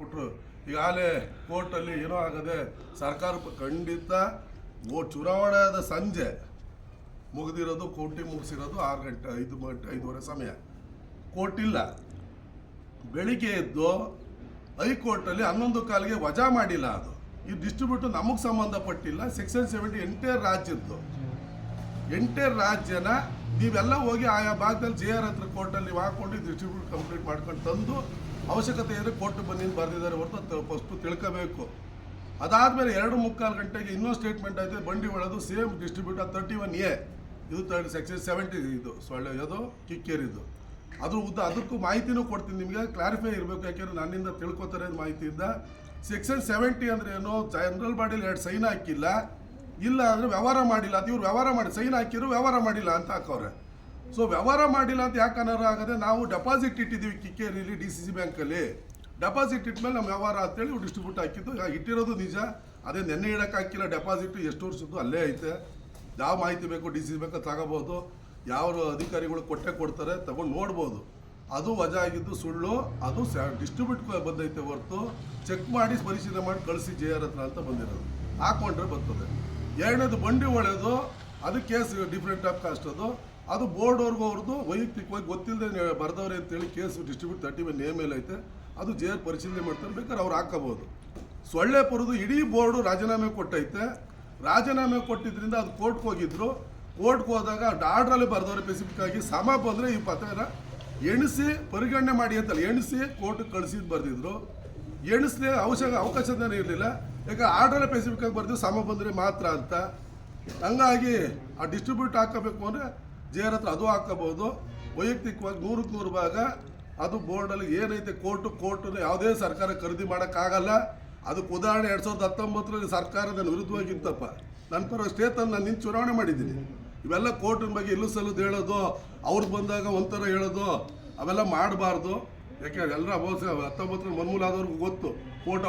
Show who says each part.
Speaker 1: ಕೊಟ್ಟರು. ಈಗಾಗಲೇ ಕೋರ್ಟಲ್ಲಿ ಏನೋ ಆಗದೆ ಸರ್ಕಾರ ಖಂಡಿತ ಚುನಾವಣೆ ಆದ ಸಂಜೆ ಮುಗಿದಿರೋದು, ಕೋರ್ಟಿಗೆ ಮುಗಿಸಿರೋದು 6 ಗಂಟೆ 5:30 ಸಮಯ. ಕೋರ್ಟ್ ಇಲ್ಲ. ಬೆಳಿಗ್ಗೆ ಎದ್ದು ಹೈಕೋರ್ಟಲ್ಲಿ 11:15ಗೆ ವಜಾ ಮಾಡಿಲ್ಲ. ಅದು ಈ ಡಿಸ್ಟ್ರಿಬ್ಯೂಟ್ ನಮಗೆ ಸಂಬಂಧಪಟ್ಟಿಲ್ಲ. ಸೆಕ್ಷನ್ 70 ಎಂಟೈರ್ ರಾಜ್ಯದ್ದು. ಎಂಟೈರ್ ರಾಜ್ಯನ ನೀವೆಲ್ಲ ಹೋಗಿ ಆಯಾ ಭಾಗದಲ್ಲಿ JR ಹತ್ರ ಕೋರ್ಟಲ್ಲಿ ನೀವು ಹಾಕೊಂಡು ಡಿಸ್ಟ್ರಿಬ್ಯೂಟ್ ಕಂಪ್ಲೀಟ್ ಮಾಡ್ಕೊಂಡು ತಂದು ಅವಶ್ಯಕತೆ ಇದ್ದರೆ ಕೋರ್ಟ್ ಬನ್ನಿ ಬರೆದಿದ್ದಾರೆ ಹೊರತು ಫಸ್ಟು ತಿಳ್ಕೋಬೇಕು. ಅದಾದಮೇಲೆ 2:45 ಗಂಟೆಗೆ ಇನ್ನೂ ಸ್ಟೇಟ್ಮೆಂಟ್ ಆಯಿತು. ಬಂಡಿ ಒಳದು ಸೇಮ್ ಡಿಸ್ಟ್ರಿಬ್ಯೂಟರ್ 31A ಇದು ಸೆಕ್ಷನ್ 70 ಇದು ಅದು ಕಿಕ್ಕೇರಿದ್ದು. ಅದ್ರ ಅದಕ್ಕೂ ಮಾಹಿತಿನೂ ಕೊಡ್ತೀನಿ ನಿಮಗೆ, ಕ್ಲಾರಿಫೈ ಇರಬೇಕು. ಯಾಕೆಂದರೆ ನನ್ನಿಂದ ತಿಳ್ಕೊತಾರೆ ಮಾಹಿತಿಯಿಂದ. ಸೆಕ್ಷನ್ 70 ಅಂದರೆ ಏನು, ಜನರಲ್ ಬಾಡಿಲಿ 2 ಸೈನ್ ಹಾಕಿಲ್ಲ, ಇಲ್ಲ ಅಂದರೆ ವ್ಯವಹಾರ ಮಾಡಿಲ್ಲ. ಅದು ಇವ್ರು ವ್ಯವಹಾರ ಮಾಡಿ ಸೈನ್ ಹಾಕಿದ್ರು ವ್ಯವಹಾರ ಮಾಡಿಲ್ಲ ಅಂತ ಹಾಕವ್ರೆ. ಸೊ ವ್ಯವಹಾರ ಮಾಡಿಲ್ಲ ಅಂತ ಯಾಕೆ ಅನಾರ ಆಗದೆ, ನಾವು ಡೆಪಾಸಿಟ್ ಇಟ್ಟಿದ್ದೀವಿ ಕಿಕ್ಕೇರಿಲಿ DCC ಬ್ಯಾಂಕಲ್ಲಿ. ಡೆಪಾಸಿಟ್ ಇಟ್ಮೇಲೆ ನಮ್ಮ ವ್ಯವಹಾರ ಅಂತೇಳಿ ಡಿಸ್ಟ್ರಿಬ್ಯೂಟ್ ಹಾಕಿದ್ದು. ಇಟ್ಟಿರೋದು ನಿಜ, ಅದೇ ನೆನ್ನೆ ಇಡಕ್ಕೆ ಹಾಕಿಲ್ಲ. ಡೆಪಾಸಿಟ್ ಎಷ್ಟು ವರ್ಷದ್ದು ಅಲ್ಲೇ ಐತೆ. ಯಾವ ಮಾಹಿತಿ ಬೇಕು DCC ಬ್ಯಾಂಕ್ ತಗೋಬೋದು, ಯಾವ ಅಧಿಕಾರಿಗಳು ಕೊಡ್ತಾರೆ, ತಗೊಂಡು ನೋಡ್ಬೋದು. ಅದು ವಜಾ ಆಗಿದ್ದು ಸುಳ್ಳು. ಅದು ಡಿಸ್ಟ್ರಿಬ್ಯೂಟ್ ಬಂದೈತೆ ಹೊರತು ಚೆಕ್ ಮಾಡಿ ಪರಿಶೀಲನೆ ಮಾಡಿ ಕಳಿಸಿ JR ಹತ್ರ ಅಂತ ಬಂದಿರೋದು. ಹಾಕೊಂಡ್ರೆ ಬರ್ತದೆ. ಎರಡನೇದು ಬಂಡಿ ಒಳ್ಳೆಯದು, ಅದು ಕೇಸ್ ಡಿಫ್ರೆಂಟ್ ಆಫ್ ಕಾಸ್ಟ್. ಅದು ಬೋರ್ಡ್ವರೆಗೂ ಅವ್ರದ್ದು ವೈಯಕ್ತಿಕವಾಗಿ ಗೊತ್ತಿಲ್ಲದೆ ಬರೆದವ್ರೆ ಅಂತೇಳಿ ಕೇಸು ಡಿಸ್ಟ್ರಿಬ್ಯೂಟ್ 31 ನೇಮ್ ಮೇಲೆ ಐತೆ. ಅದು JR ಪರಿಶೀಲನೆ ಮಾಡ್ತಾರೆ, ಬೇಕಾದ್ರೆ ಅವ್ರು ಹಾಕೋಬೋದು. ಸೊಳ್ಳೆಪುರದು ಇಡೀ ಬೋರ್ಡು ರಾಜೀನಾಮೆ ಕೊಟ್ಟೈತೆ. ರಾಜೀನಾಮೆ ಕೊಟ್ಟಿದ್ದರಿಂದ ಅದು ಕೋರ್ಟ್ಗೆ ಹೋಗಿದ್ರು. ಕೋರ್ಟ್ಗೆ ಹೋದಾಗ ಆರ್ಡ್ರಲ್ಲಿ ಬರೆದವ್ರೆ ಸ್ಪೆಸಿಫಿಕ್ ಆಗಿ ಸಮ ಬಂದರೆ ಈ ಪತ್ರನ ಎಣಿಸಿ ಪರಿಗಣನೆ ಮಾಡಿ ಅಂತಲ್ಲ, ಎಣಿಸಿ ಕೋರ್ಟ್ಗೆ ಕಳಿಸಿದ್ದು ಬರೆದಿದ್ರು. ಎಣಿಸ್ಲಿ ಅವಕಾಶನೇ ಇರಲಿಲ್ಲ. ಯಾಕೆ ಆರ್ಡ್ರಲ್ಲೇ ಸ್ಪೆಸಿಫಿಕ್ ಆಗಿ ಬರೆದು ಸಮ ಬಂದರೆ ಮಾತ್ರ ಅಂತ. ಹಂಗಾಗಿ ಆ ಡಿಸ್ಟ್ರಿಬ್ಯೂಟ್ ಹಾಕೋಬೇಕು ಅಂದರೆ JR ಹತ್ರ ಅದು ಹಾಕೋಬೋದು. ವೈಯಕ್ತಿಕವಾಗಿ 100ಕ್ಕೆ 100 ಭಾಗ ಅದು ಬೋರ್ಡಲ್ಲಿ ಏನೈತೆ ಕೋರ್ಟನ್ನು ಯಾವುದೇ ಸರ್ಕಾರ ಖರೀದಿ ಮಾಡೋಕ್ಕಾಗಲ್ಲ. ಅದಕ್ಕೆ ಉದಾಹರಣೆ 2019ರಲ್ಲಿ ಸರ್ಕಾರದ ವಿರುದ್ಧವಾಗಿತ್ತಪ್ಪ. ನನ್ನ ಪರ ಸ್ಟೇ ತಂದು ನಾನು ನಿಂತು ಚುನಾವಣೆ ಮಾಡಿದ್ದೀನಿ. ಇವೆಲ್ಲ ಕೋರ್ಟಿನ ಬಗ್ಗೆ ಇಲ್ಲೂ ಸಲ್ಲದು ಹೇಳೋದು, ಅವ್ರಿಗೆ ಬಂದಾಗ ಒಂಥರ ಹೇಳೋದು, ಅವೆಲ್ಲ ಮಾಡಬಾರ್ದು. ಯಾಕೆ ಎಲ್ಲರ 19 ಮನ್ಮೂಲ ಆದವ್ರಿಗೂ ಗೊತ್ತು ಕೋರ್ಟ್